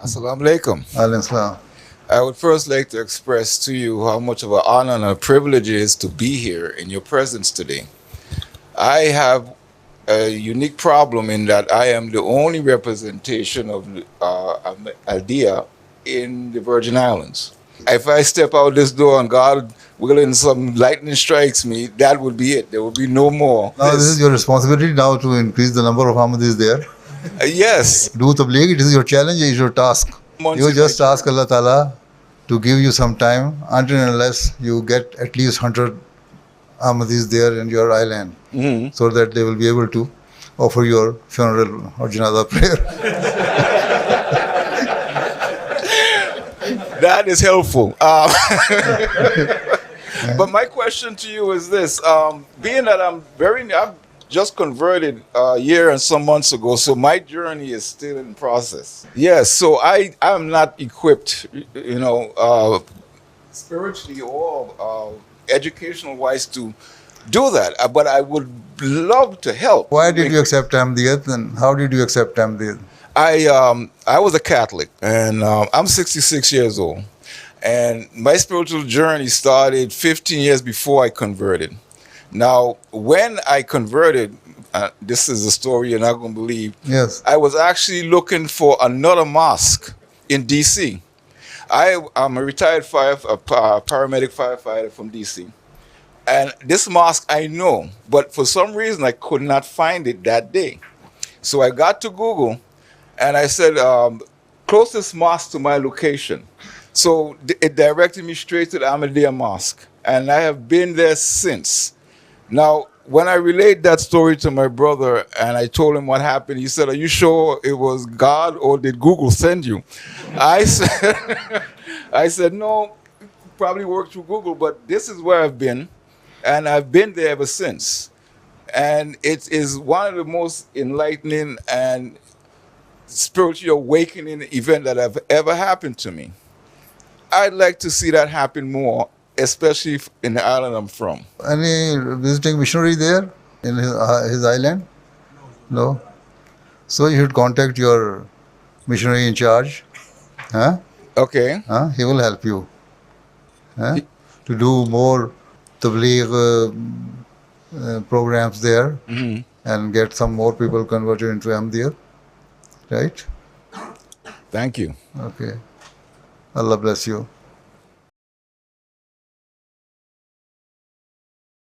Assalamu alaikum. Assalam. I would first like to express to you how much of an honor and a privilege it is to be here in your presence today. I have a unique problem in that I am the only representation of Ahmadiyya in the Virgin Islands. If I step out this door and God willing some lightning strikes me, that would be it. There will be no more. Now this is your responsibility now to increase the number of Ahmadis there. Yes. Do tabligh, it is your challenge, it is your task. You just ask Allah Ta'ala to give you some time until and unless you get at least 100 Ahmadis there in your island, so that they will be able to offer your funeral or janazah prayer. That is helpful. But my question to you is this: being that I'm just converted a year and some months ago, so my journey is still in process. Yes, so I'm not equipped, spiritually or educational-wise to do that. But I would love to help. Why did you accept Ahmadiyyat, and how did you accept Ahmadiyyat? I was a Catholic, and I'm 66 years old. And my spiritual journey started 15 years before I converted. Now, when I converted, this is a story you're not going to believe. Yes. I was actually looking for another mosque in D.C. I'm a retired paramedic firefighter from D.C. And this mosque I know, but for some reason I could not find it that day. So I got to Google, and I said, closest mosque to my location. So it directed me straight to the Ahmadiyya Mosque. And I have been there since. Now, when I relayed that story to my brother and I told him what happened, he said, "Are you sure it was God or did Google send you?" I said, "No, probably worked through Google, but this is where I've been. And I've been there ever since. And it is one of the most enlightening and spiritually awakening event that have ever happened to me. I'd like to see that happen more, especially in the island I'm from." Any visiting missionary there in his island? No. So you should contact your missionary in charge. Huh? Okay. He will help you to do more tabligh programs there and get some more people converted into Ahmadiyya. Right? Thank you. Okay. Allah bless you.